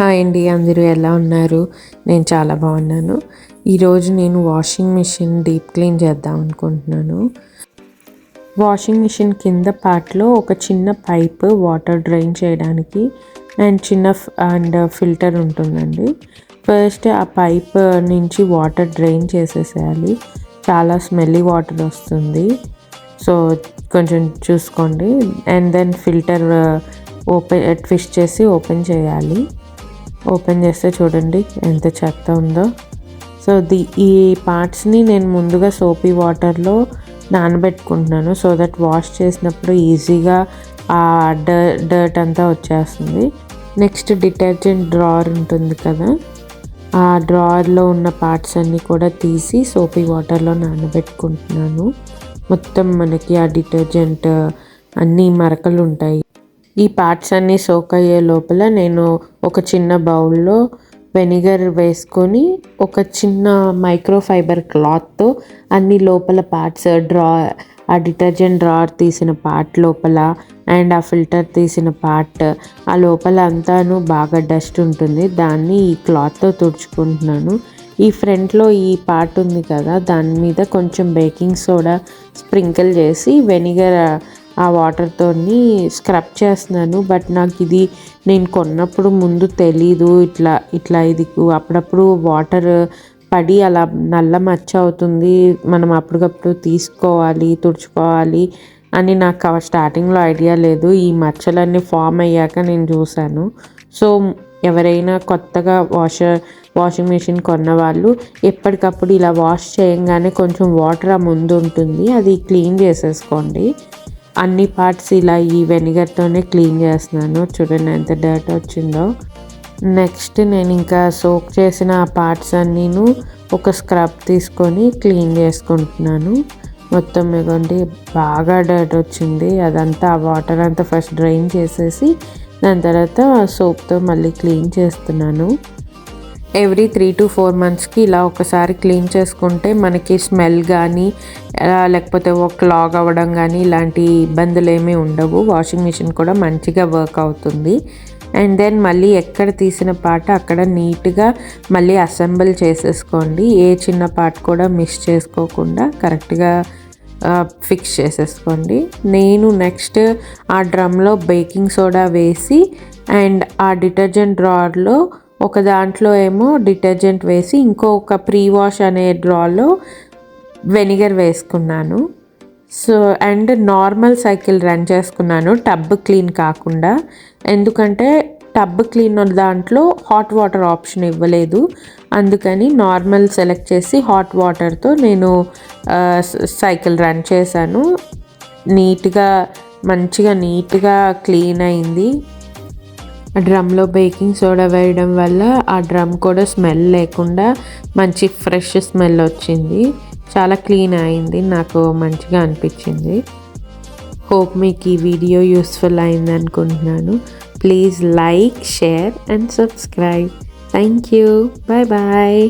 Hi అండి, అందరూ ఎలా ఉన్నారు? నేను చాలా బాగున్నాను. ఈరోజు నేను వాషింగ్ మిషన్ డీప్ క్లీన్ చేద్దాం అనుకుంటున్నాను. వాషింగ్ మిషన్ కింద పార్ట్లో ఒక చిన్న పైప్ వాటర్ డ్రైన్ చేయడానికి అండ్ ఫిల్టర్ ఉంటుందండి. ఫస్ట్ ఆ పైప్ నుంచి వాటర్ డ్రైన్ చేసేసేయాలి. చాలా స్మెల్లీ వాటర్ వస్తుంది, సో కొంచెం చూసుకోండి. అండ్ దెన్ ఫిల్టర్ ట్విస్ట్ చేసి ఓపెన్ చేయాలి. ఓపెన్ చేస్తే చూడండి ఎంత చెత్త ఉందో. సో ఈ పార్ట్స్ని నేను ముందుగా సోపీ వాటర్లో నానబెట్టుకుంటున్నాను, సో దట్ వాష్ చేసినప్పుడు ఈజీగా ఆ డర్ట్ అంతా వచ్చేస్తుంది. నెక్స్ట్ డిటర్జెంట్ డ్రావర్ ఉంటుంది కదా, ఆ డ్రావర్లో ఉన్న పార్ట్స్ అన్నీ కూడా తీసి సోపీ వాటర్లో నానబెట్టుకుంటున్నాను. మొత్తం మనకి ఆ డిటర్జెంట్ అన్నీ మరకలు ఉంటాయి. ఈ పార్ట్స్ అన్నీ సోక్ అయ్యే లోపల నేను ఒక చిన్న బౌల్లో వెనిగర్ వేసుకొని ఒక చిన్న మైక్రోఫైబర్ క్లాత్తో అన్ని లోపల పార్ట్స్ ఆ డిటర్జెంట్ డ్రావర్ తీసిన పార్ట్ లోపల అండ్ ఆ ఫిల్టర్ తీసిన పార్ట్ ఆ లోపల అంతాను బాగా డస్ట్ ఉంటుంది, దాన్ని ఈ క్లాత్తో తుడుచుకుంటున్నాను. ఈ ఫ్రంట్లో ఈ పార్ట్ ఉంది కదా, దాని మీద కొంచెం బేకింగ్ సోడా స్ప్రింకిల్ చేసి వెనిగర్ ఆ వాటర్తో స్క్రబ్ చేస్తున్నాను. బట్ నాకు ఇది నేను కొన్నప్పుడు ముందు తెలీదు, ఇట్లా ఇది అప్పుడప్పుడు వాటర్ పడి అలా నల్ల మచ్చ అవుతుంది, మనం అప్పటికప్పుడు తీసుకోవాలి తుడుచుకోవాలి అని నాకు స్టార్టింగ్లో ఐడియా లేదు. ఈ మచ్చలన్నీ ఫామ్ అయ్యాక నేను చూశాను. సో ఎవరైనా కొత్తగా వాషింగ్ మిషన్ కొన్న వాళ్ళు ఎప్పటికప్పుడు ఇలా వాష్ చేయంగానే కొంచెం వాటర్ ఆ ముందు ఉంటుంది, అది క్లీన్ చేసేసుకోండి. అన్ని పార్ట్స్ ఇలా ఈ వెనిగర్తోనే క్లీన్ చేస్తున్నాను. చూడండి ఎంత డర్ట్ వచ్చిందో. నెక్స్ట్ నేను ఇంకా సోక్ చేసిన ఆ పార్ట్స్ అన్నీను ఒక స్క్రబ్ తీసుకొని క్లీన్ చేసుకుంటున్నాను. మొత్తం ఇవ్వండి బాగా డర్ట్ వచ్చింది, అదంతా ఆ వాటర్ అంతా ఫస్ట్ డ్రైన్ చేసేసి దాని తర్వాత సోప్తో మళ్ళీ క్లీన్ చేస్తున్నాను. ఎవ్రీ 3 to 4 monthsకి ఇలా ఒకసారి క్లీన్ చేసుకుంటే మనకి స్మెల్ కానీ లేకపోతే క్లాగ్ అవ్వడం కానీ ఇలాంటి ఇబ్బందులు ఏమీ ఉండవు. వాషింగ్ మిషన్ కూడా మంచిగా వర్క్ అవుతుంది. అండ్ దెన్ మళ్ళీ ఎక్కడ తీసిన పార్ట్ అక్కడ నీట్గా మళ్ళీ అసెంబుల్ చేసేసుకోండి. ఏ చిన్న పార్ట్ కూడా మిస్ చేసుకోకుండా కరెక్ట్గా ఫిక్స్ చేసేసుకోండి. నేను నెక్స్ట్ ఆ డ్రమ్లో బేకింగ్ సోడా వేసి అండ్ ఆ డిటర్జెంట్ డ్రావర్లో ఒక దాంట్లో ఏమో డిటర్జెంట్ వేసి ఇంకొక ప్రీ వాష్ అనే డ్రాలో వెనిగర్ వేసుకున్నాను. So and normal cycle run చేసుకున్నాను, టబ్ క్లీన్ కాకుండా. ఎందుకంటే టబ్ క్లీన్ దాంట్లో హాట్ వాటర్ ఆప్షన్ ఇవ్వలేదు, అందుకని నార్మల్ సెలెక్ట్ చేసి హాట్ వాటర్తో నేను సైకిల్ రన్ చేశాను. మంచిగా నీట్గా క్లీన్ అయింది. ఆ డ్రమ్లో బేకింగ్ సోడా వేయడం వల్ల ఆ డ్రమ్ కూడా స్మెల్ లేకుండా మంచి ఫ్రెష్ స్మెల్ వచ్చింది. చాలా క్లీన్ అయింది, నాకు మంచిగా అనిపించింది. హోప్ మీకు ఈ వీడియో యూస్ఫుల్ అయింది అనుకుంటున్నాను. Please like, share and subscribe. Thank you. Bye bye.